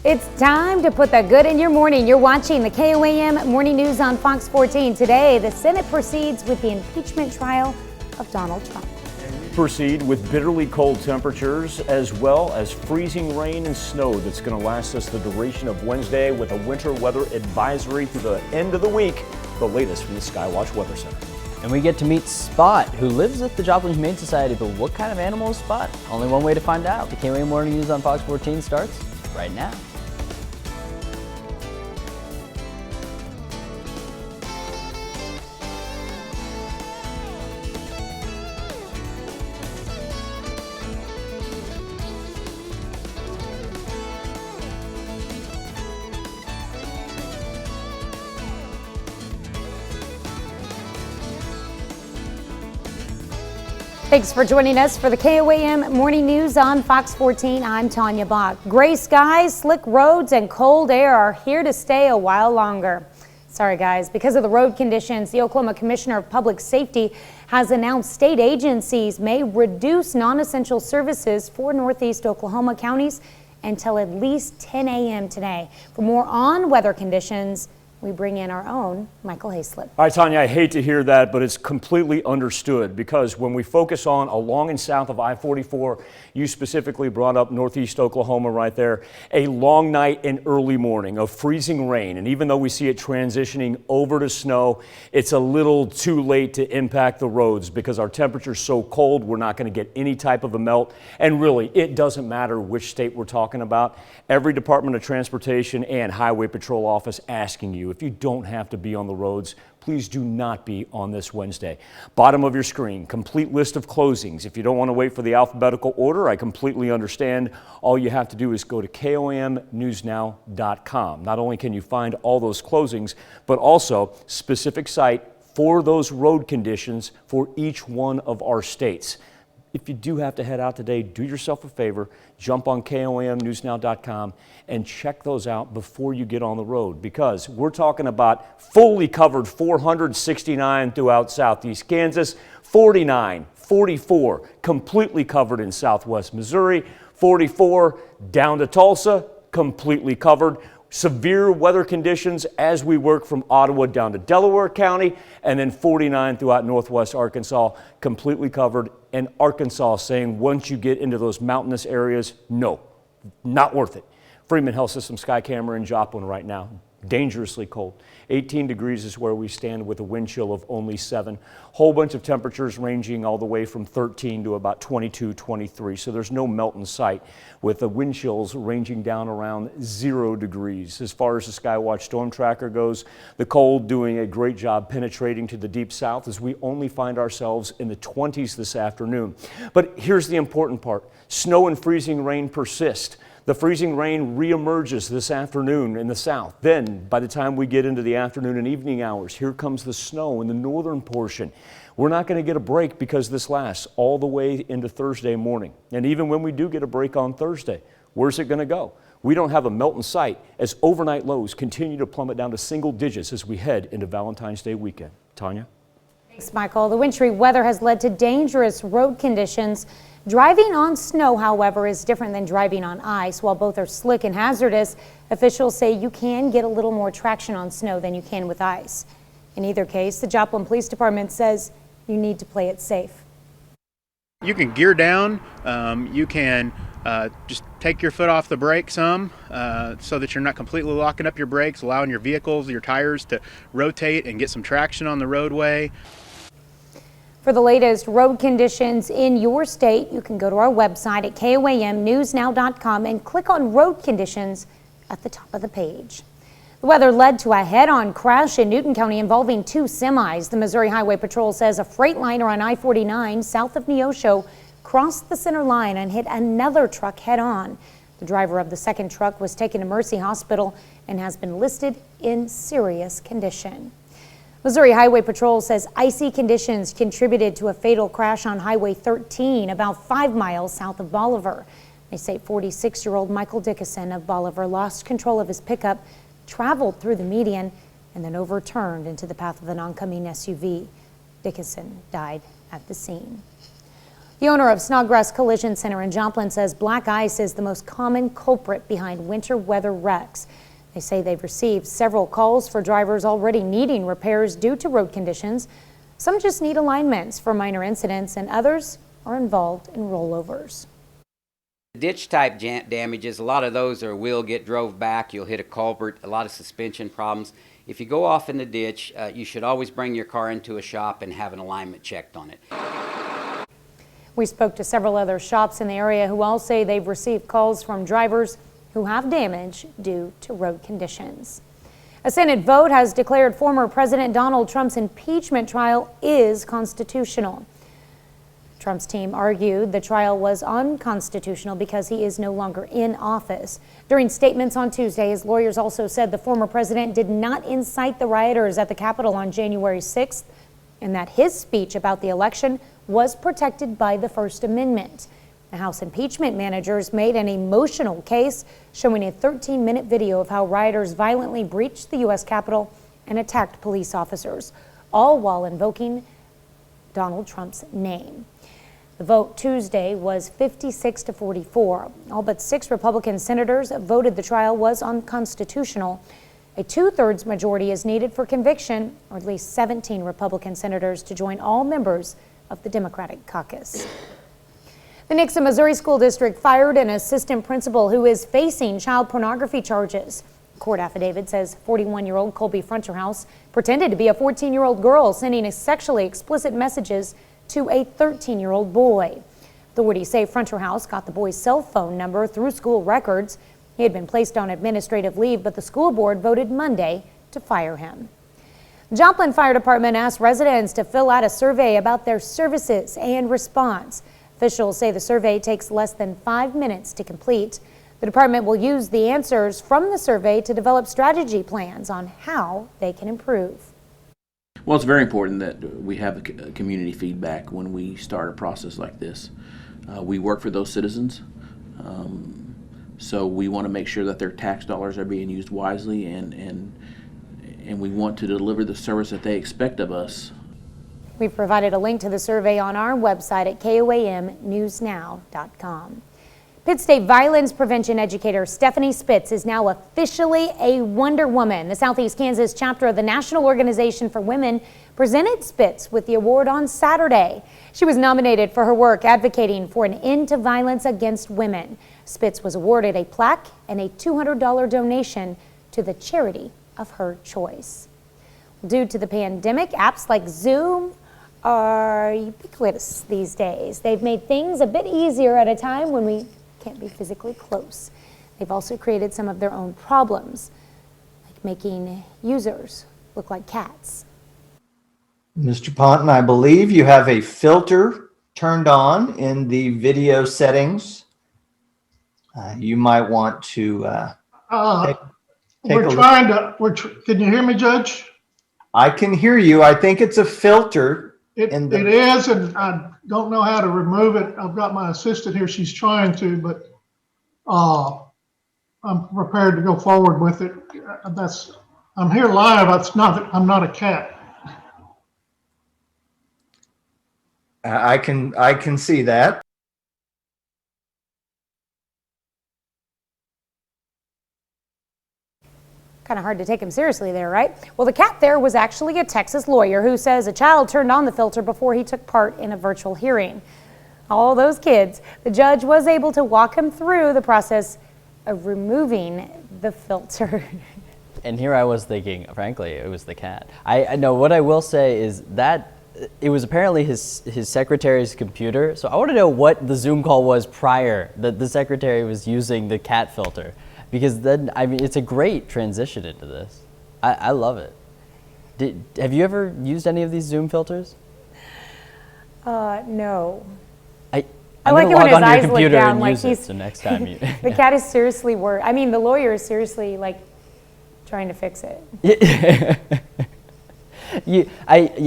It's time to put the good in your morning. You're watching the KOAM Morning News on Fox 14. Today, the Senate proceeds with the impeachment trial of Donald Trump. Proceed with bitterly cold temperatures as well as freezing rain and snow that's going to last us the duration of Wednesday with a winter weather advisory through the end of the week. The latest from the Skywatch Weather Center. And we get to meet Spot, who lives at the Joplin Humane Society. But what kind of animal is Spot? Only one way to find out. The KOAM Morning News on Fox 14 starts right now. Thanks for joining us for the KOAM Morning News on Fox 14. I'm Tanya Bach. Gray skies, slick roads, and cold air are here to stay a while longer. Sorry guys, because of the road conditions, the Oklahoma Commissioner of Public Safety has announced state agencies may reduce non-essential services for Northeast Oklahoma counties until at least 10 a.m. today. For more on weather conditions, we bring in our own Michael Hayslip. All right, Tanya, I hate to hear that, but it's completely understood because when we focus on along and south of I-44, you specifically brought up Northeast Oklahoma right there, a long night and early morning of freezing rain. And even though we see it transitioning over to snow, it's a little too late to impact the roads because our temperature's so cold, we're not going to get any type of a melt. And really, it doesn't matter which state we're talking about. Every Department of Transportation and Highway Patrol office asking you, if you don't have to be on the roads, please do not be on this Wednesday. Bottom of your screen, complete list of closings. If you don't want to wait for the alphabetical order, I completely understand. All you have to do is go to KOAMnewsnow.com. Not only can you find all those closings, but also specific site for those road conditions for each one of our states. If you do have to head out today, do yourself a favor, jump on KOAMnewsnow.com and check those out before you get on the road because we're talking about fully covered 469 throughout southeast Kansas, 49, 44 completely covered in southwest Missouri, 44 down to Tulsa, completely covered. Severe weather conditions as we work from Ottawa down to Delaware County, and then 49 throughout northwest Arkansas, completely covered. And Arkansas saying once you get into those mountainous areas, no, not worth it. Freeman Health System Sky Camera in Joplin right now, dangerously cold. 18 degrees is where we stand with a wind chill of only 7. Whole bunch of temperatures ranging all the way from 13 to about 22, 23. So there's no melt in sight with the wind chills ranging down around 0 degrees. As far as the Skywatch Storm Tracker goes, the cold doing a great job penetrating to the deep south as we only find ourselves in the 20s this afternoon. But here's the important part. Snow and freezing rain persist. The freezing rain reemerges this afternoon in the south. Then, by the time we get into the afternoon and evening hours, here comes the snow in the northern portion. We're not going to get a break because this lasts all the way into Thursday morning. And even when we do get a break on Thursday, where's it going to go? We don't have a melt in sight as overnight lows continue to plummet down to single digits as we head into Valentine's Day weekend. Tanya? Thanks, Michael. The wintry weather has led to dangerous road conditions. Driving on snow, however, is different than driving on ice. While both are slick and hazardous, officials say you can get a little more traction on snow than you can with ice. In either case, the Joplin Police Department says you need to play it safe. You can gear down, you can just take your foot off the brake some so that you're not completely locking up your brakes, allowing your vehicles, your tires to rotate and get some traction on the roadway. For the latest road conditions in your state, you can go to our website at KOAMnewsnow.com and click on road conditions at the top of the page. The weather led to a head-on crash in Newton County involving 2 semis. The Missouri Highway Patrol says a Freightliner on I-49 south of Neosho crossed the center line and hit another truck head-on. The driver of the second truck was taken to Mercy Hospital and has been listed in serious condition. Missouri Highway Patrol says icy conditions contributed to a fatal crash on Highway 13 about 5 miles south of Bolivar. They say 46-year-old Michael Dickinson of Bolivar lost control of his pickup, traveled through the median, and then overturned into the path of an oncoming SUV. Dickinson died at the scene. The owner of Snodgrass Collision Center in Joplin says black ice is the most common culprit behind winter weather wrecks. They say they've received several calls for drivers already needing repairs due to road conditions. Some just need alignments for minor incidents, and others are involved in rollovers. Ditch type damages, a lot of those are will get drove back, you'll hit a culvert, a lot of suspension problems. If you go off in the ditch, you should always bring your car into a shop and have an alignment checked on it. We spoke to several other shops in the area who all say they've received calls from drivers who have damage due to road conditions. A Senate vote has declared former President Donald Trump's impeachment trial is constitutional. Trump's team argued the trial was unconstitutional because he is no longer in office. During statements on Tuesday, his lawyers also said the former president did not incite the rioters at the Capitol on January 6th and that his speech about the election was protected by the First Amendment. The House impeachment managers made an emotional case showing a 13-minute video of how rioters violently breached the U.S. Capitol and attacked police officers, all while invoking Donald Trump's name. The vote Tuesday was 56 to 44. All but 6 Republican senators voted the trial was unconstitutional. A 2/3 majority is needed for conviction, or at least 17 Republican senators to join all members of the Democratic caucus. The Nixa, Missouri School District fired an assistant principal who is facing child pornography charges. A court affidavit says 41-year-old Colby Fronterhouse pretended to be a 14-year-old girl, sending sexually explicit messages to a 13-year-old boy. Authorities say Fronterhouse got the boy's cell phone number through school records. He had been placed on administrative leave, but the school board voted Monday to fire him. Joplin Fire Department asked residents to fill out a survey about their services and response. Officials say the survey takes less than 5 minutes to complete. The department will use the answers from the survey to develop strategy plans on how they can improve. Well, it's very important that we have a community feedback when we start a process like this. We work for those citizens, so we want to make sure that their tax dollars are being used wisely, and we want to deliver the service that they expect of us. We've provided a link to the survey on our website at KOAMnewsnow.com. Pitt State violence prevention educator Stephanie Spitz is now officially a Wonder Woman. The Southeast Kansas chapter of the National Organization for Women presented Spitz with the award on Saturday. She was nominated for her work advocating for an end to violence against women. Spitz was awarded a plaque and a $200 donation to the charity of her choice. Due to the pandemic, apps like Zoom are ubiquitous these days. They've made things a bit easier at a time when we can't be physically close. They've also created some of their own problems, like making users look like cats. Mr. Ponton, I believe you have a filter turned on in the video settings. You might want to take a look. Can you hear me, Judge? I can hear you. I think it's a filter. It is, and I don't know how to remove it. I've got my assistant here. She's trying to, but I'm prepared to go forward with it. I'm here live. I'm not a cat. I can see that. Kind of hard to take him seriously there, right? Well, the cat there was actually a Texas lawyer who says a child turned on the filter before he took part in a virtual hearing. All those kids, the judge was able to walk him through the process of removing the filter. And here I was thinking, frankly, it was the cat. I know what I will say is that it was apparently his secretary's computer. So I want to know what the Zoom call was prior that the secretary was using the cat filter. Because then, I mean, it's a great transition into this. I love it. Have you ever used any of these Zoom filters? No. I'm like gonna it when log his onto your eyes look computer down and like use it, so next time you. The cat is seriously worried. I mean, the lawyer is seriously like trying to fix it.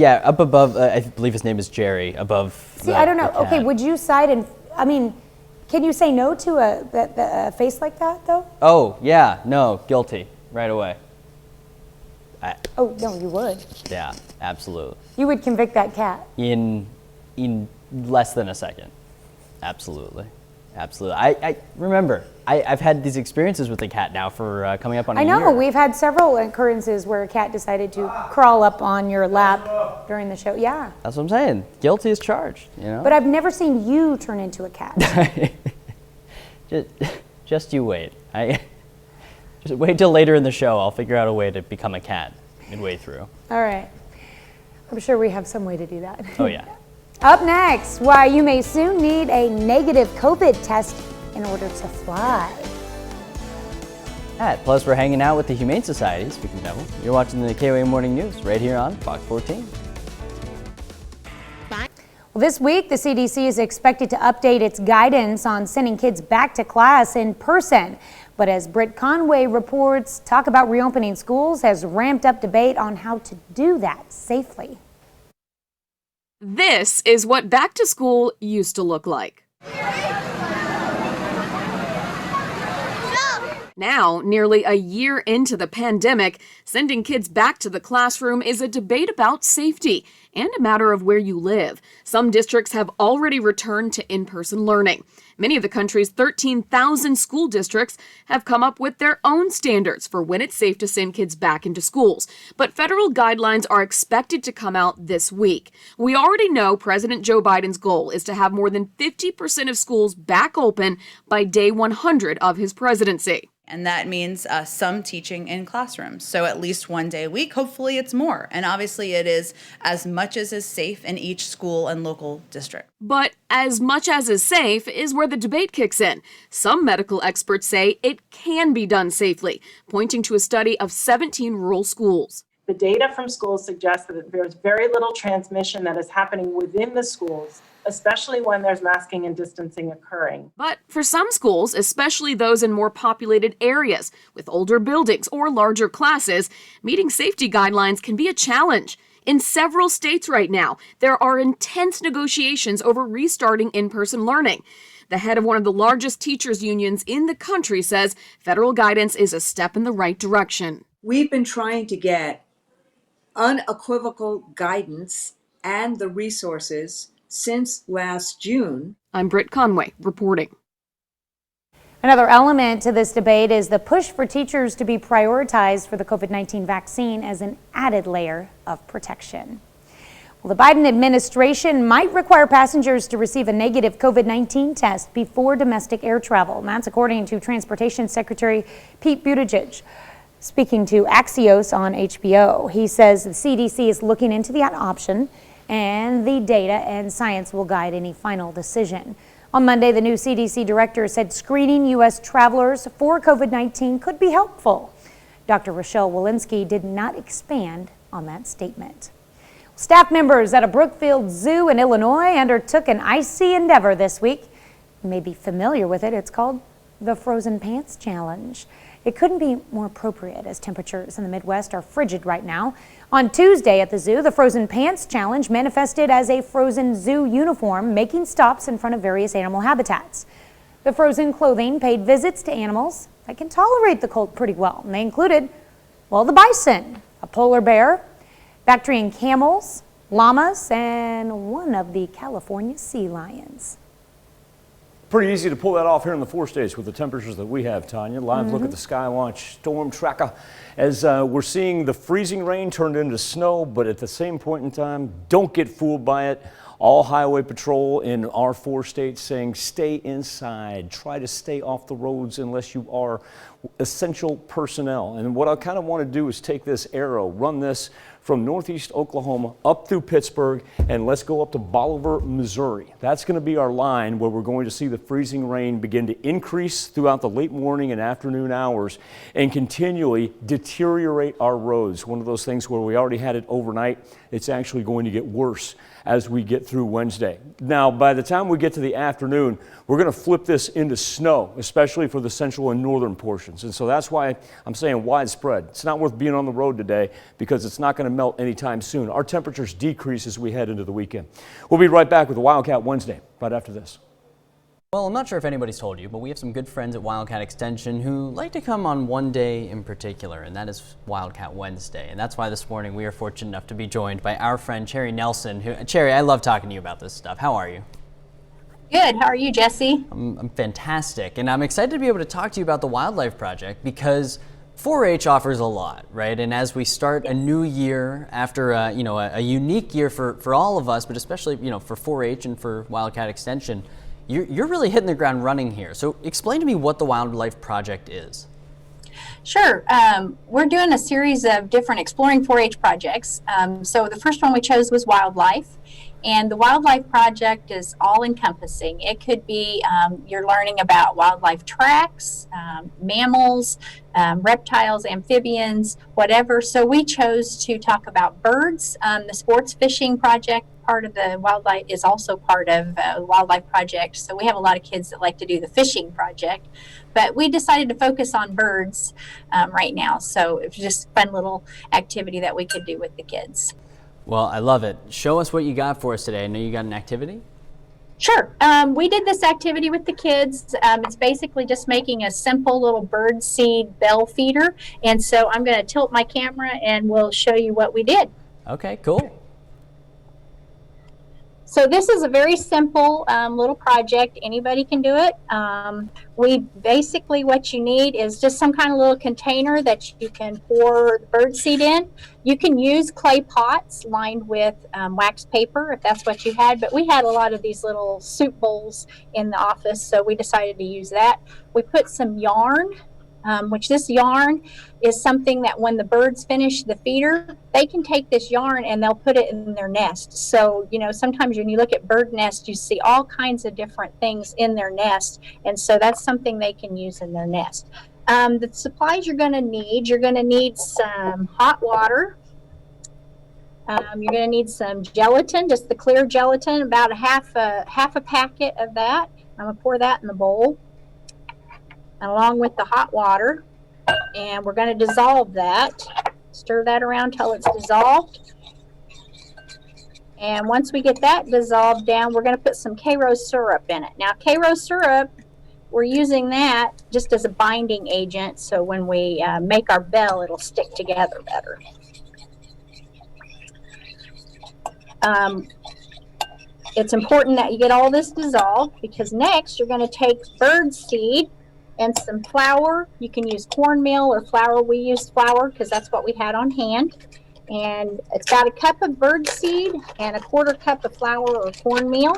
Up above, I believe his name is Jerry, above. See, I don't know. Okay, would you side and, I mean, can you say no to a face like that, though? Oh, yeah, no, guilty, right away. Oh, no, you would. Yeah, absolutely. You would convict that cat. In less than a second. Absolutely. Absolutely. I remember, I've had these experiences with the cat now for coming up on a year. I know, we've had several occurrences where a cat decided to crawl up on your lap during the show. Yeah. That's what I'm saying. Guilty as charged, you know? But I've never seen you turn into a cat. just you wait. Just wait till later in the show. I'll figure out a way to become a cat midway through. All right. I'm sure we have some way to do that. Oh, yeah. Up next, why you may soon need a negative COVID test in order to fly. Plus, we're hanging out with the Humane Society, speaking of devil. You're watching the KOA Morning News right here on Fox 14. Well, this week, the CDC is expected to update its guidance on sending kids back to class in person. But as Britt Conway reports, talk about reopening schools has ramped up debate on how to do that safely. This is what back to school used to look like. Now, nearly a year into the pandemic, sending kids back to the classroom is a debate about safety and a matter of where you live. Some districts have already returned to in-person learning. Many of the country's 13,000 school districts have come up with their own standards for when it's safe to send kids back into schools. But federal guidelines are expected to come out this week. We already know President Joe Biden's goal is to have more than 50% of schools back open by day 100 of his presidency. And that means some teaching in classrooms. So at least one day a week, hopefully it's more. And obviously it is as much as is safe in each school and local district. But as much as is safe is where the debate kicks in. Some medical experts say it can be done safely, pointing to a study of 17 rural schools. The data from schools suggests that there's very little transmission that is happening within the schools, especially when there's masking and distancing occurring. But for some schools, especially those in more populated areas with older buildings or larger classes, meeting safety guidelines can be a challenge. In several states right now, there are intense negotiations over restarting in-person learning. The head of one of the largest teachers' unions in the country says federal guidance is a step in the right direction. We've been trying to get unequivocal guidance and the resources since last June. I'm Britt Conway reporting. Another element to this debate is the push for teachers to be prioritized for the COVID-19 vaccine as an added layer of protection. Well, the Biden administration might require passengers to receive a negative COVID-19 test before domestic air travel. And that's according to Transportation Secretary Pete Buttigieg. Speaking to Axios on HBO, he says the CDC is looking into that option and the data and science will guide any final decision. On Monday, the new CDC director said screening U.S. travelers for COVID-19 could be helpful. Dr. Rochelle Walensky did not expand on that statement. Staff members at a Brookfield Zoo in Illinois undertook an icy endeavor this week. You may be familiar with it. It's called the Frozen Pants Challenge. It couldn't be more appropriate as temperatures in the Midwest are frigid right now. On Tuesday at the zoo, the Frozen Pants Challenge manifested as a frozen zoo uniform, making stops in front of various animal habitats. The frozen clothing paid visits to animals that can tolerate the cold pretty well. And they included, well, the bison, a polar bear, Bactrian camels, llamas, and one of the California sea lions. Pretty easy to pull that off here in the 4 states with the temperatures that we have, Tanya. Live look at the Skywatch storm tracker as we're seeing the freezing rain turned into snow, but at the same point in time, don't get fooled by it. All highway patrol in our 4 states saying stay inside, try to stay off the roads unless you are essential personnel. And what I kind of want to do is take this arrow, run this from northeast Oklahoma up through Pittsburgh, and let's go up to Bolivar, Missouri. That's going to be our line where we're going to see the freezing rain begin to increase throughout the late morning and afternoon hours and continually deteriorate our roads. One of those things where we already had it overnight, it's actually going to get worse as we get through Wednesday. Now, by the time we get to the afternoon, we're going to flip this into snow, especially for the central and northern portions. And so that's why I'm saying widespread. It's not worth being on the road today because it's not going to melt anytime soon. Our temperatures decrease as we head into the weekend. We'll be right back with Wildcat Wednesday right after this. Well, I'm not sure if anybody's told you, but we have some good friends at Wildcat Extension who like to come on one day in particular, and that is Wildcat Wednesday. And that's why this morning we are fortunate enough to be joined by our friend Cherry Nelson. Cherry, I love talking to you about this stuff. How are you? Good. How are you, Jesse? I'm fantastic, and I'm excited to be able to talk to you about the Wildlife Project because 4-H offers a lot, right? And as we start a new year after a unique year for all of us, but especially for 4-H and for Wildcat Extension, you're really hitting the ground running here. So explain to me what the Wildlife Project is. Sure. We're doing a series of different exploring 4-H projects. So the first one we chose was wildlife. And the Wildlife Project is all encompassing. It could be you're learning about wildlife tracks, mammals, reptiles, amphibians, whatever. So we chose to talk about birds. The sports fishing project part of the wildlife is also part of the Wildlife Project. So we have a lot of kids that like to do the fishing project. But we decided to focus on birds right now. So it was just a fun little activity that we could do with the kids. Well, I love it. Show us what you got for us today. I know you got an activity. Sure. We did this activity with the kids. It's basically just making a simple little bird seed bell feeder. And so I'm going to tilt my camera and we'll show you what we did. Okay, cool. So this is a very simple little project. Anybody can do it. We basically, what you need is just some kind of little container that you can pour the bird seed in. You can use clay pots lined with wax paper if that's what you had, but we had a lot of these little soup bowls in the office, so we decided to use that. We put some yarn, which this yarn is something that when the birds finish the feeder, they can take this yarn and they'll put it in their nest. So, sometimes when you look at bird nests, you see all kinds of different things in their nest. And so that's something they can use in their nest. The supplies you're going to need some hot water. You're going to need some gelatin, just the clear gelatin, about a half a packet of that. I'm going to pour that in the bowl along with the hot water, and we're going to dissolve that. Stir that around till it's dissolved. And once we get that dissolved down, we're going to put some K-Rose syrup in it. Now, K-Rose syrup, we're using that just as a binding agent, so when we make our bell, it'll stick together better. It's important that you get all this dissolved because next you're going to take bird seed and some flour. You can use cornmeal or flour. We used flour because that's what we had on hand. And it's got a cup of bird seed and a quarter cup of flour or cornmeal.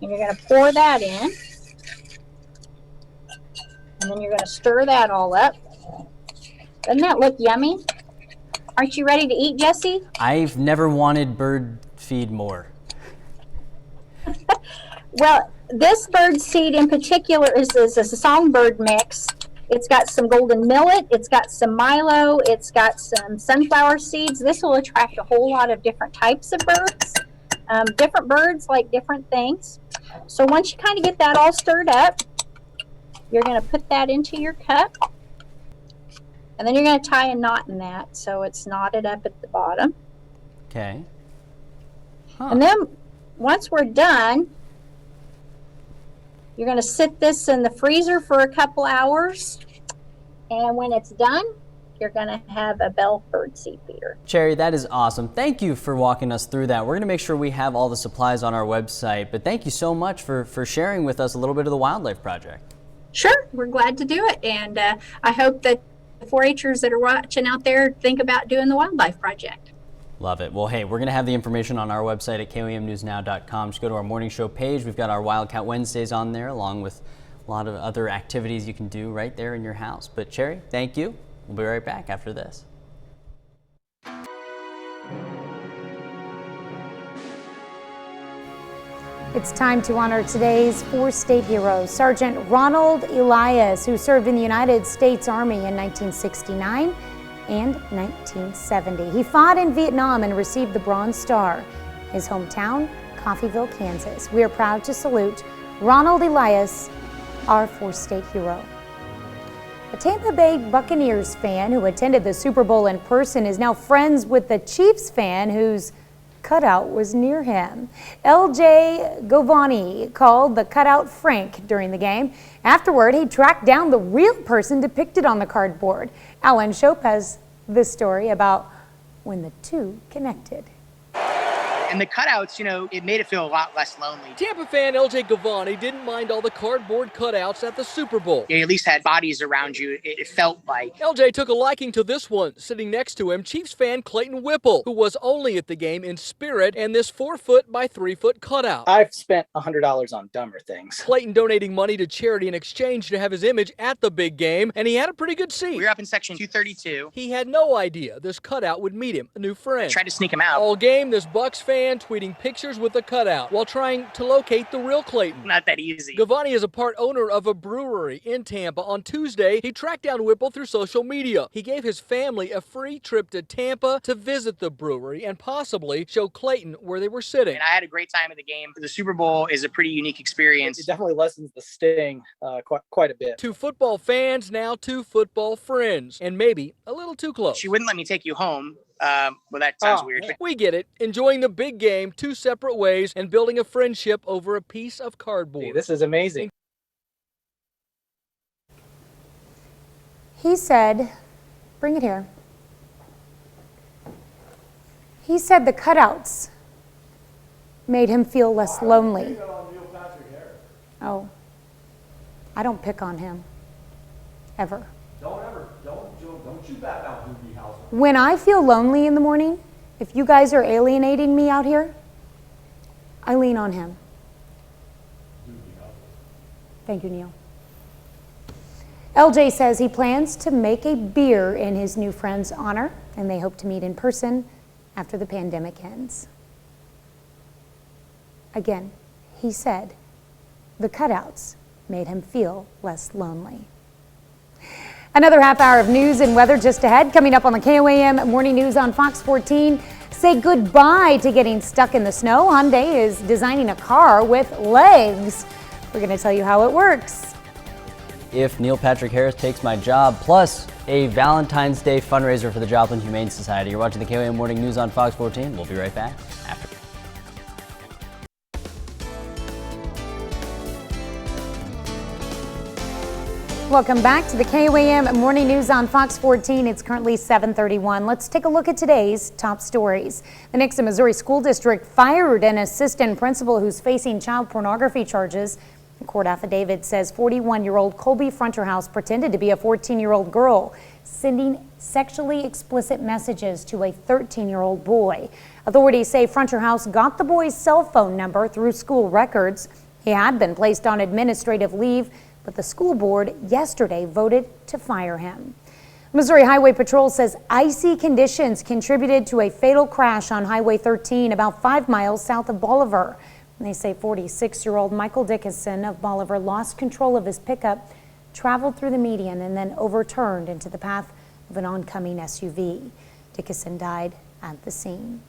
And you're going to pour that in. And then you're going to stir that all up. Doesn't that look yummy? Aren't you ready to eat, Jesse? I've never wanted bird feed more. Well, this bird seed in particular is a songbird mix. It's got some golden millet, it's got some milo, it's got some sunflower seeds. This will attract a whole lot of different types of birds. Different birds like different things. So once you kind of get that all stirred up, you're going to put that into your cup. And then you're going to tie a knot in that so it's knotted up at the bottom. Okay. Huh. And then once we're done, you're going to sit this in the freezer for a couple hours. And when it's done, you're going to have a bell bird seed feeder. Cherry, that is awesome. Thank you for walking us through that. We're going to make sure we have all the supplies on our website. But thank you so much for sharing with us a little bit of the Wildlife Project. Sure, we're glad to do it. And I hope that the 4-Hers that are watching out there think about doing the Wildlife Project. Love it. Well, hey, we're going to have the information on our website at KOAMnewsnow.com. Just go to our morning show page. We've got our Wildcat Wednesdays on there, along with a lot of other activities you can do right there in your house. But Cherry, thank you. We'll be right back after this. It's time to honor today's 4 state heroes. Sergeant Ronald Elias, who served in the United States Army in 1969 and 1970. He fought in Vietnam and received the Bronze Star. His hometown, Coffeyville, Kansas. We are proud to salute Ronald Elias, our 4 state hero. A Tampa Bay Buccaneers fan who attended the Super Bowl in person is now friends with the Chiefs fan whose cutout was near him. LJ Govani called the cutout Frank during the game. Afterward, he tracked down the real person depicted on the cardboard. Alan Shope has this story about when the two connected. And the cutouts, it made it feel a lot less lonely. Tampa fan LJ Gavani didn't mind all the cardboard cutouts at the Super Bowl. You at least had bodies around you, it felt like. LJ took a liking to this one. Sitting next to him, Chiefs fan Clayton Whipple, who was only at the game in spirit, and this 4-foot by 3-foot cutout. I've spent $100 on dumber things. Clayton donating money to charity in exchange to have his image at the big game, and he had a pretty good seat. We were up in section 232. He had no idea this cutout would meet him a new friend. Tried to sneak him out. All game, this Bucks fan tweeting pictures with the cutout while trying to locate the real Clayton. Not that easy. Gavani is a part owner of a brewery in Tampa. On Tuesday, he tracked down Whipple through social media. He gave his family a free trip to Tampa to visit the brewery and possibly show Clayton where they were sitting. And I had a great time at the game. The Super Bowl is a pretty unique experience. It definitely lessens the sting quite a bit. 2 football fans, now 2 football friends, and maybe a little too close. She wouldn't let me take you home. Well, that sounds weird. We get it. Enjoying the big game 2 separate ways and building a friendship over a piece of cardboard. Hey, this is amazing. He said, bring it here. He said the cutouts made him feel less lonely. Oh, I don't pick on him, ever. Don't you back out, Doobie House. When I feel lonely in the morning, if you guys are alienating me out here, I lean on him. Thank you, Neil. LJ says he plans to make a beer in his new friend's honor, and they hope to meet in person after the pandemic ends. Again, he said the cutouts made him feel less lonely. Another half hour of news and weather just ahead. Coming up on the KOAM Morning News on Fox 14. Say goodbye to getting stuck in the snow. Hyundai is designing a car with legs. We're going to tell you how it works. If Neil Patrick Harris takes my job, plus a Valentine's Day fundraiser for the Joplin Humane Society. You're watching the KOAM Morning News on Fox 14. We'll be right back after. Welcome back to the KOAM Morning News on Fox 14. It's currently 7:31. Let's take a look at today's top stories. The Nixa, Missouri School District fired an assistant principal who's facing child pornography charges. The court affidavit says 41-year-old Colby Fronterhouse pretended to be a 14-year-old girl, sending sexually explicit messages to a 13-year-old boy. Authorities say Fronterhouse got the boy's cell phone number through school records. He had been placed on administrative leave, but the school board yesterday voted to fire him. Missouri Highway Patrol says icy conditions contributed to a fatal crash on Highway 13 about 5 miles south of Bolivar. They say 46-year-old Michael Dickinson of Bolivar lost control of his pickup, traveled through the median, and then overturned into the path of an oncoming SUV. Dickinson died at the scene.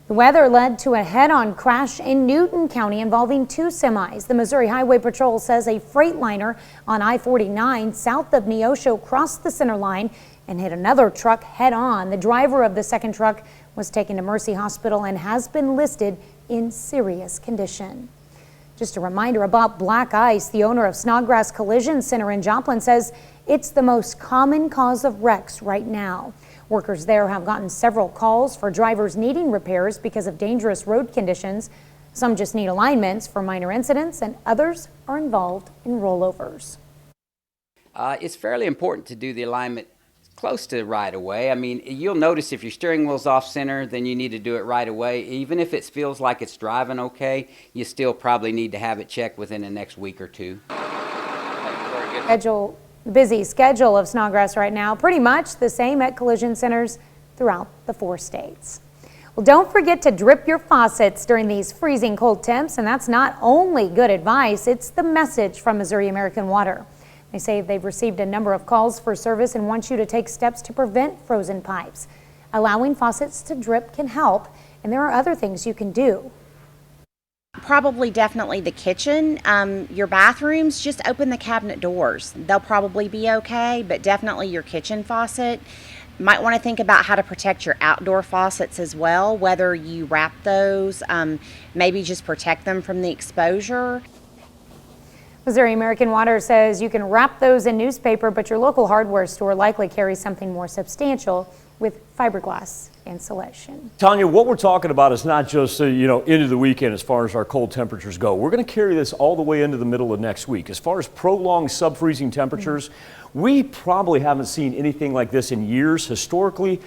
The weather led to a head-on crash in Newton County involving 2 semis. The Missouri Highway Patrol says a Freightliner on I-49 south of Neosho crossed the center line and hit another truck head-on. The driver of the second truck was taken to Mercy Hospital and has been listed in serious condition. Just a reminder about black ice. The owner of Snodgrass Collision Center in Joplin says it's the most common cause of wrecks right now. Workers there have gotten several calls for drivers needing repairs because of dangerous road conditions. Some just need alignments for minor incidents, and others are involved in rollovers. It's fairly important to do the alignment close to right away. I mean, you'll notice if your steering wheel's off center, then you need to do it right away. Even if it feels like it's driving okay, you still probably need to have it checked within the next week or 2. Busy schedule of Snodgrass right now, pretty much the same at collision centers throughout the 4 states. Well, don't forget to drip your faucets during these freezing cold temps, and that's not only good advice, it's the message from Missouri American Water. They say they've received a number of calls for service and want you to take steps to prevent frozen pipes. Allowing faucets to drip can help, and there are other things you can do. Probably definitely the kitchen. Your bathrooms, just open the cabinet doors. They'll probably be okay, but definitely your kitchen faucet. Might want to think about how to protect your outdoor faucets as well, whether you wrap those, maybe just protect them from the exposure. Missouri American Water says you can wrap those in newspaper, but your local hardware store likely carries something more substantial with fiberglass insulation. Tanya, what we're talking about is not just into the weekend as far as our cold temperatures go. We're going to carry this all the way into the middle of next week. As far as prolonged sub-freezing temperatures, we probably haven't seen anything like this in years. Historically,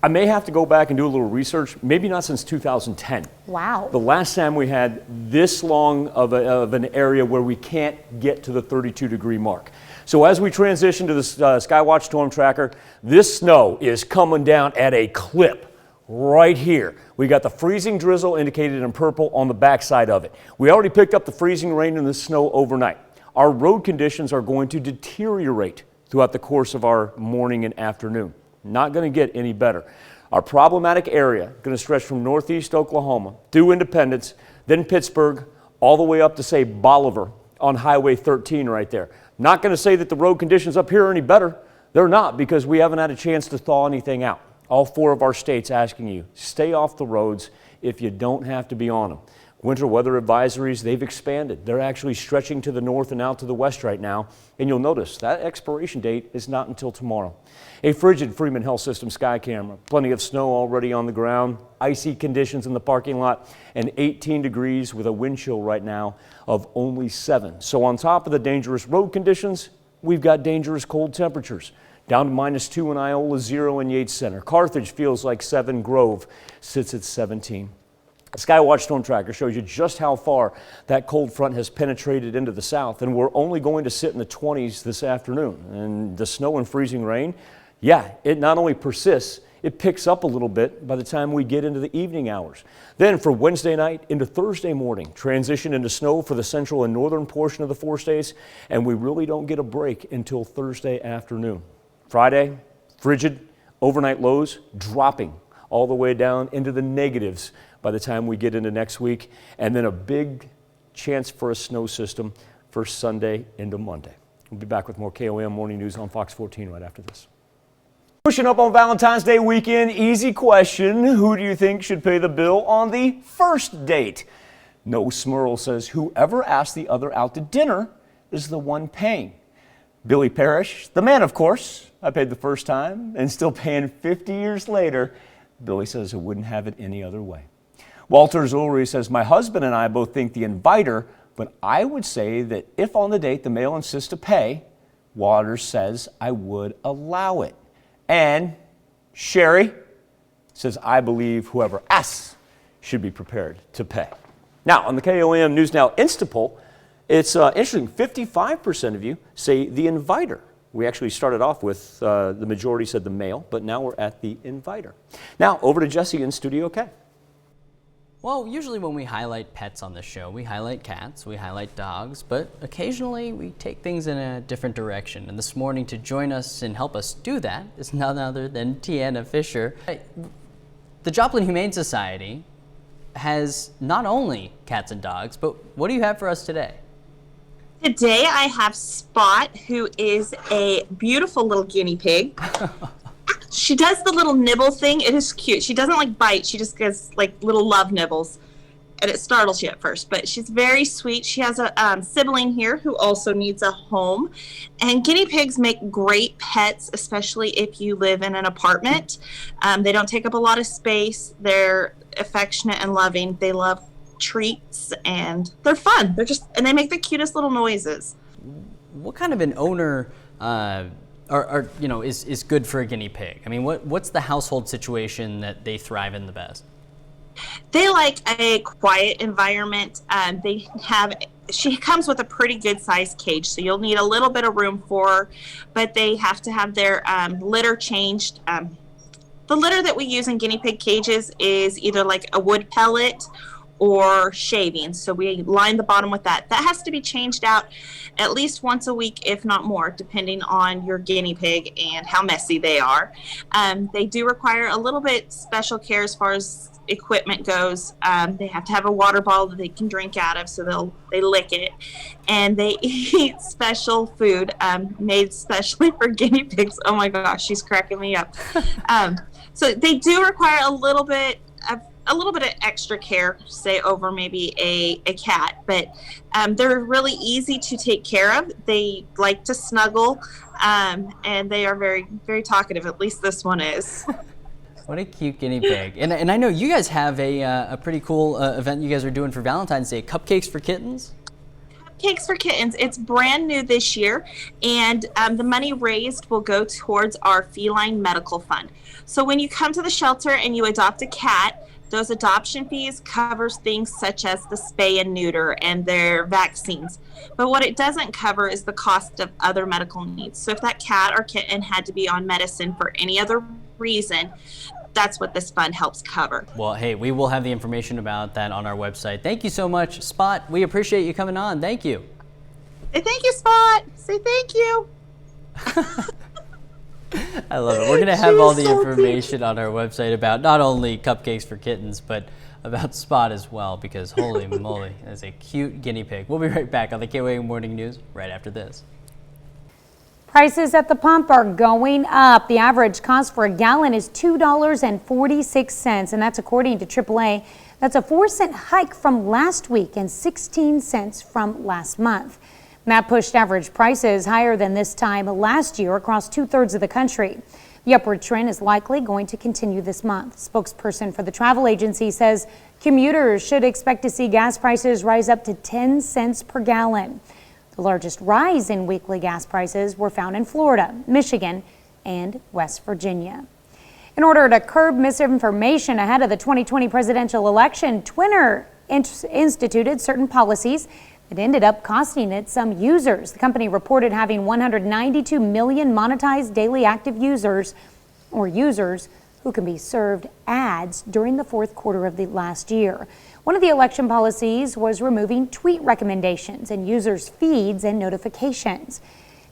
I may have to go back and do a little research, maybe not since 2010. Wow. The last time we had this long of an area where we can't get to the 32-degree mark. So as we transition to the Skywatch Storm Tracker, this snow is coming down at a clip right here. We got the freezing drizzle indicated in purple on the backside of it. We already picked up the freezing rain and the snow overnight. Our road conditions are going to deteriorate throughout the course of our morning and afternoon. Not going to get any better. Our problematic area going to stretch from northeast Oklahoma through Independence, then Pittsburgh, all the way up to, say, Bolivar on Highway 13 right there. Not going to say that the road conditions up here are any better. They're not, because we haven't had a chance to thaw anything out. All 4 of our states asking you, stay off the roads if you don't have to be on them. Winter weather advisories, they've expanded. They're actually stretching to the north and out to the west right now. And you'll notice that expiration date is not until tomorrow. A frigid Freeman Health System sky camera. Plenty of snow already on the ground. Icy conditions in the parking lot. And 18 degrees with a wind chill right now of only 7. So on top of the dangerous road conditions, we've got dangerous cold temperatures. Down to -2 in Iola, 0 in Yates Center. Carthage feels like 7. Grove sits at 17. The Skywatch Storm Tracker shows you just how far that cold front has penetrated into the south, and we're only going to sit in the 20s this afternoon. And the snow and freezing rain, yeah, it not only persists, it picks up a little bit by the time we get into the evening hours. Then for Wednesday night into Thursday morning, transition into snow for the central and northern portion of the 4 states, and we really don't get a break until Thursday afternoon. Friday, frigid, overnight lows dropping all the way down into the negatives by the time we get into next week, and then a big chance for a snow system for Sunday into Monday. We'll be back with more KOM Morning News on Fox 14 right after this. Pushing up on Valentine's Day weekend, easy question. Who do you think should pay the bill on the first date? No Smurl says whoever asked the other out to dinner is the one paying. Billy Parrish, the man, of course. I paid the first time and still paying 50 years later. Billy says I wouldn't have it any other way. Walter Zulri says, my husband and I both think the inviter, but I would say that if on the date the male insists to pay, Waters says I would allow it. And Sherry says, I believe whoever asks should be prepared to pay. Now, on the KOM News Now Instapoll, it's interesting, 55% of you say the inviter. We actually started off with the majority said the male, but now we're at the inviter. Now, over to Jesse in Studio K. Well, usually when we highlight pets on the show, we highlight cats, we highlight dogs, but occasionally we take things in a different direction. And this morning to join us and help us do that is none other than Tiana Fisher. The Joplin Humane Society has not only cats and dogs, but what do you have for us today? Today I have Spot, who is a beautiful little guinea pig. She does the little nibble thing. It is cute. She doesn't like bite. She just gives like little love nibbles. And it startles you at first, but she's very sweet. She has a sibling here who also needs a home. And guinea pigs make great pets, especially if you live in an apartment. They don't take up a lot of space. They're affectionate and loving. They love treats and they're fun. And they make the cutest little noises. What kind of an owner is good for a guinea pig? I mean, what's the household situation that they thrive in the best? They like a quiet environment. She comes with a pretty good sized cage, so you'll need a little bit of room for her, but they have to have their litter changed. The litter that we use in guinea pig cages is either like a wood pellet or shavings, so we line the bottom with that. That has to be changed out at least once a week, if not more, depending on your guinea pig and how messy they are. They do require a little bit special care as far as equipment goes. They have to have a water bottle that they can drink out of, so they lick it, and they eat special food made specially for guinea pigs. Oh my gosh, she's cracking me up. So they do require a little bit of a little bit of extra care, say over maybe a cat, but they're really easy to take care of. They like to snuggle, and they are very, very talkative. At least this one is. What a cute guinea pig. And I know you guys have a pretty cool event you guys are doing for Valentine's Day, Cupcakes for Kittens. Cakes for Kittens. It's brand new this year, and the money raised will go towards our feline medical fund. So when you come to the shelter and you adopt a cat, those adoption fees covers things such as the spay and neuter and their vaccines. But what it doesn't cover is the cost of other medical needs. So if that cat or kitten had to be on medicine for any other reason, that's what this fund helps cover. Well, hey, we will have the information about that on our website. Thank you so much, Spot. We appreciate you coming on. Thank you. Say thank you, Spot. Say thank you. I love it. We're going to have all the information on our website about not only Cupcakes for Kittens, but about Spot as well, because holy moly, that's a cute guinea pig. We'll be right back on the KOA Morning News right after this. Prices at the pump are going up. The average cost for a gallon is $2.46, and that's according to AAA. That's a 4-cent hike from last week and 16 cents from last month. And that pushed average prices higher than this time last year across 2/3 of the country. The upward trend is likely going to continue this month. Spokesperson for the travel agency says commuters should expect to see gas prices rise up to 10 cents per gallon. The largest rise in weekly gas prices were found in Florida, Michigan, and West Virginia. In order to curb misinformation ahead of the 2020 presidential election, Twitter instituted certain policies that ended up costing it some users. The company reported having 192 million monetized daily active users, or users who can be served ads during the fourth quarter of the last year. One of the election policies was removing tweet recommendations and users' feeds and notifications.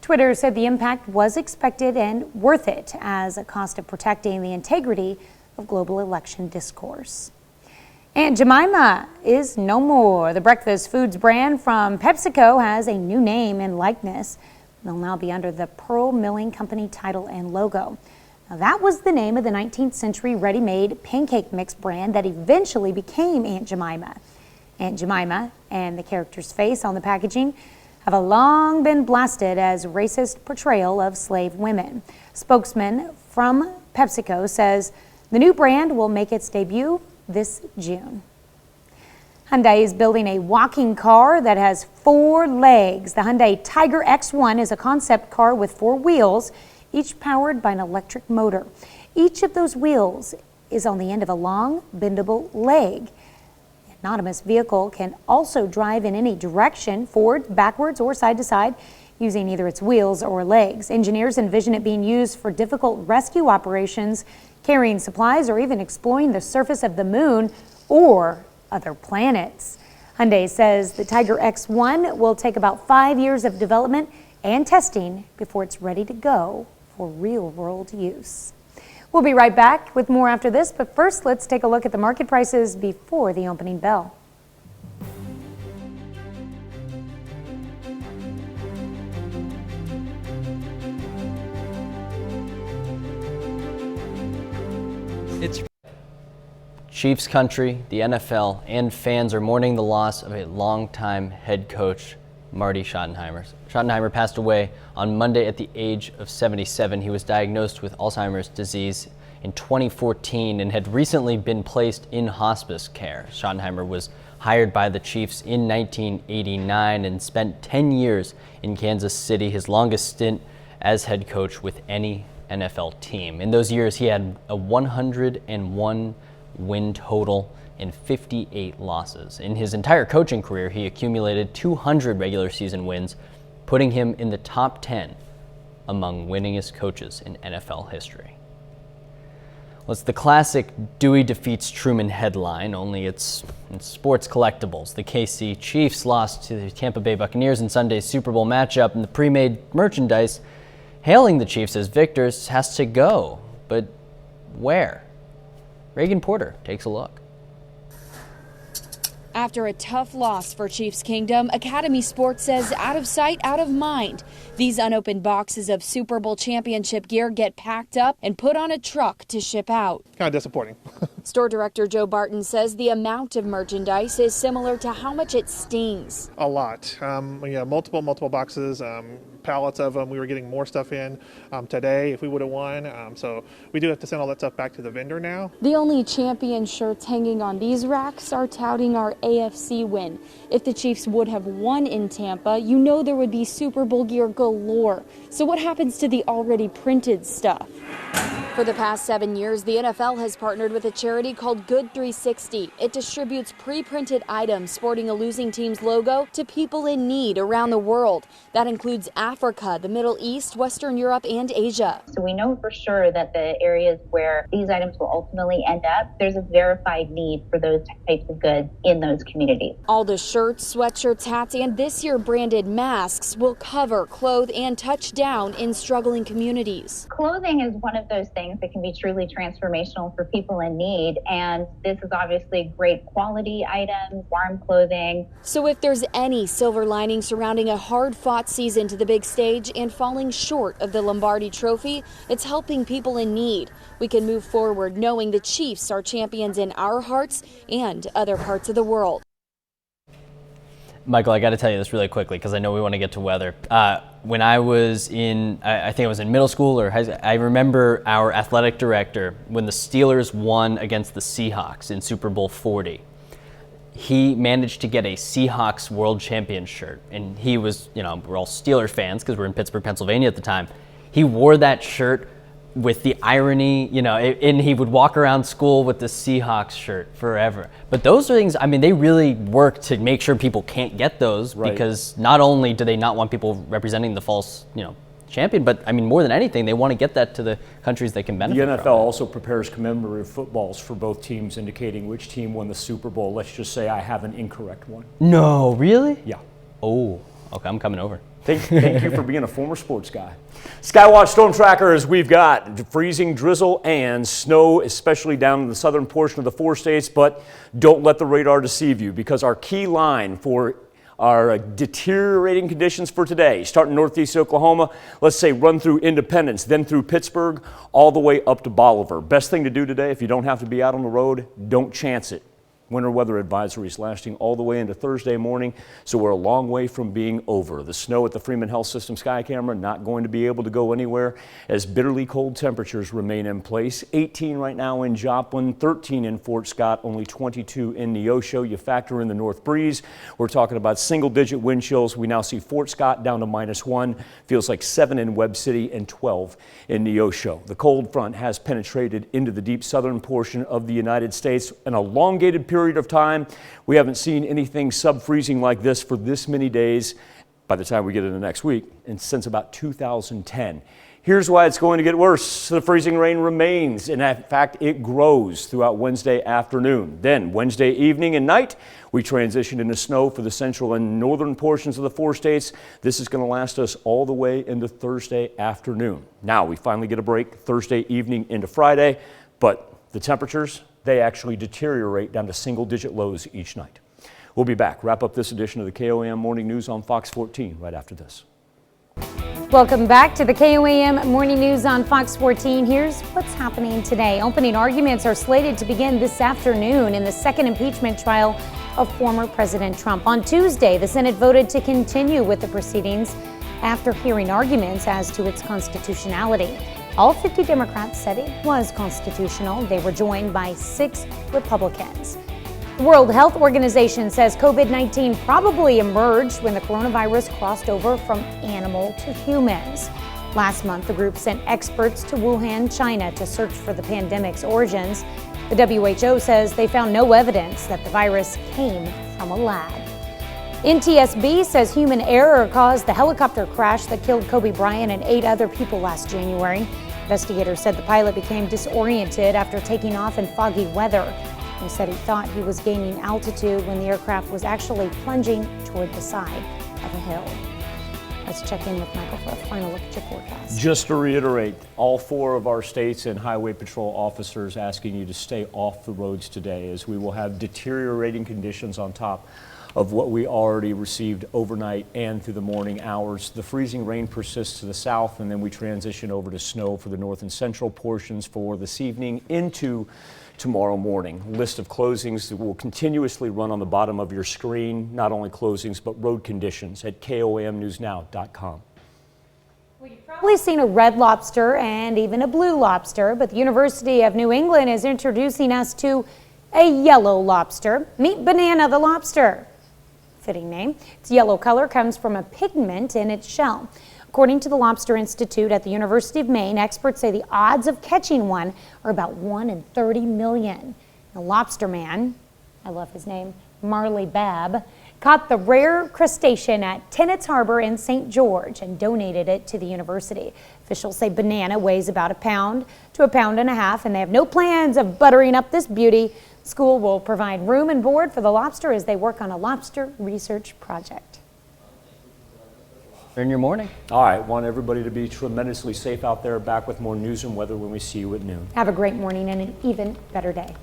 Twitter said the impact was expected and worth it as a cost of protecting the integrity of global election discourse. Aunt Jemima is no more. The breakfast foods brand from PepsiCo has a new name and likeness. They'll now be under the Pearl Milling Company title and logo. Now, that was the name of the 19th century ready-made pancake mix brand that eventually became Aunt Jemima. Aunt Jemima and the character's face on the packaging have long been blasted as racist portrayal of slave women. Spokesman from PepsiCo says the new brand will make its debut this June. Hyundai is building a walking car that has 4 legs. The Hyundai Tiger X1 is a concept car with 4 wheels, each powered by an electric motor. Each of those wheels is on the end of a long, bendable leg. The autonomous vehicle can also drive in any direction, forward, backwards, or side to side, using either its wheels or legs. Engineers envision it being used for difficult rescue operations, carrying supplies, or even exploring the surface of the moon or other planets. Hyundai says the Tiger X1 will take about 5 years of development and testing before it's ready to go for real-world use. We'll be right back with more after this, but first let's take a look at the market prices before the opening bell. It's Chiefs country, the NFL, and fans are mourning the loss of a longtime head coach, Marty Schottenheimer. Schottenheimer passed away on Monday at the age of 77. He was diagnosed with Alzheimer's disease in 2014 and had recently been placed in hospice care. Schottenheimer was hired by the Chiefs in 1989 and spent 10 years in Kansas City, his longest stint as head coach with any NFL team. In those years, he had a 101 win total and 58 losses. In his entire coaching career, he accumulated 200 regular season wins, putting him in the top 10 among winningest coaches in NFL history. Well, it's the classic Dewey defeats Truman headline, only it's sports collectibles. The KC Chiefs lost to the Tampa Bay Buccaneers in Sunday's Super Bowl matchup, and the pre-made merchandise hailing the Chiefs as victors has to go. But where? Reagan Porter takes a look. After a tough loss for Chiefs Kingdom, Academy Sports says out of sight, out of mind. These unopened boxes of Super Bowl championship gear get packed up and put on a truck to ship out. Kind of disappointing. Store director Joe Barton says the amount of merchandise is similar to how much it stings. A lot. Multiple boxes, pallets of them. We were getting more stuff in today if we would have won. So we do have to send all that stuff back to the vendor now. The only champion shirts hanging on these racks are touting our AFC win. If the Chiefs would have won in Tampa, you know there would be Super Bowl gear galore. So what happens to the already printed stuff? For the past 7 years, the NFL has partnered with a charity called Good 360. It distributes pre-printed items sporting a losing team's logo to people in need around the world. That includes Africa, the Middle East, Western Europe, and Asia. So we know for sure that the areas where these items will ultimately end up, there's a verified need for those types of goods in those communities. All the shirts, sweatshirts, hats, and this year branded masks will cover, clothe, and touch down in struggling communities. Clothing is one of those things that can be truly transformational for people in need, and this is obviously great quality items, warm clothing. So if there's any silver lining surrounding a hard-fought season to the big stage and falling short of the Lombardi Trophy, it's helping people in need. We can move forward knowing the Chiefs are champions in our hearts and other parts of the world. Michael, I got to tell you this really quickly because I know we want to get to weather. When I was I think I was in middle school or high school, I remember our athletic director, when the Steelers won against the Seahawks in Super Bowl 40, he managed to get a Seahawks World Champion shirt. And he was, we're all Steelers fans because we're in Pittsburgh, Pennsylvania at the time. He wore that shirt with the irony, and he would walk around school with the Seahawks shirt forever. But those are things, they really work to make sure people can't get those, right? Because not only do they not want people representing the false, champion, but more than anything, they want to get that to the countries they can benefit from. The NFL also prepares commemorative footballs for both teams, indicating which team won the Super Bowl. Let's just say I have an incorrect one. No, really? Yeah. Oh, okay, I'm coming over. Thank you for being a former sports guy. Skywatch Storm Trackers, we've got freezing drizzle and snow, especially down in the southern portion of the 4 states, but don't let the radar deceive you because our key line for our deteriorating conditions for today, starting northeast Oklahoma, let's say run through Independence, then through Pittsburgh, all the way up to Bolivar. Best thing to do today, if you don't have to be out on the road, don't chance it. Winter weather advisories lasting all the way into Thursday morning, so we're a long way from being over. The snow at the Freeman Health System sky camera not going to be able to go anywhere as bitterly cold temperatures remain in place. 18 right now in Joplin, 13 in Fort Scott, only 22 in Neosho. You factor in the north breeze, we're talking about single-digit wind chills. We now see Fort Scott down to -1, feels like 7 in Webb City and 12 in Neosho. The cold front has penetrated into the deep southern portion of the United States. An elongated period of time. We haven't seen anything sub-freezing like this for this many days by the time we get into next week and since about 2010. Here's why it's going to get worse. The freezing rain remains, and in fact, it grows throughout Wednesday afternoon. Then Wednesday evening and night, we transition into snow for the central and northern portions of the 4 states. This is going to last us all the way into Thursday afternoon. Now we finally get a break Thursday evening into Friday, but the temperatures, they actually deteriorate down to single-digit lows each night. We'll be back. Wrap up this edition of the KOAM Morning News on Fox 14 right after this. Welcome back to the KOAM Morning News on Fox 14. Here's what's happening today. Opening arguments are slated to begin this afternoon in the second impeachment trial of former President Trump. On Tuesday, the Senate voted to continue with the proceedings after hearing arguments as to its constitutionality. All 50 Democrats said it was constitutional. They were joined by 6 Republicans. The World Health Organization says COVID-19 probably emerged when the coronavirus crossed over from animal to humans. Last month, the group sent experts to Wuhan, China to search for the pandemic's origins. The WHO says they found no evidence that the virus came from a lab. NTSB says human error caused the helicopter crash that killed Kobe Bryant and 8 other people last January. Investigators said the pilot became disoriented after taking off in foggy weather. He said he thought he was gaining altitude when the aircraft was actually plunging toward the side of a hill. Let's check in with Michael for a final look at your forecast. Just to reiterate, all 4 of our states and highway patrol officers asking you to stay off the roads today, as we will have deteriorating conditions on top of what we already received overnight and through the morning hours. The freezing rain persists to the south, and then we transition over to snow for the north and central portions for this evening into tomorrow morning. List of closings that will continuously run on the bottom of your screen, not only closings, but road conditions at KOAMnewsnow.com. Probably seen a red lobster and even a blue lobster, but the University of New England is introducing us to a yellow lobster. Meet Banana the lobster. Fitting name. Its yellow color comes from a pigment in its shell. According to the Lobster Institute at the University of Maine, experts say the odds of catching one are about 1 in 30 million. The lobster man, I love his name, Marley Babb, caught the rare crustacean at Tennett's Harbor in St. George and donated it to the university. Officials say Banana weighs about 1 pound to 1.5 pounds, and they have no plans of buttering up this beauty. School will provide room and board for the lobster as they work on a lobster research project. In your morning. All right, want everybody to be tremendously safe out there. Back with more news and weather when we see you at noon. Have a great morning and an even better day.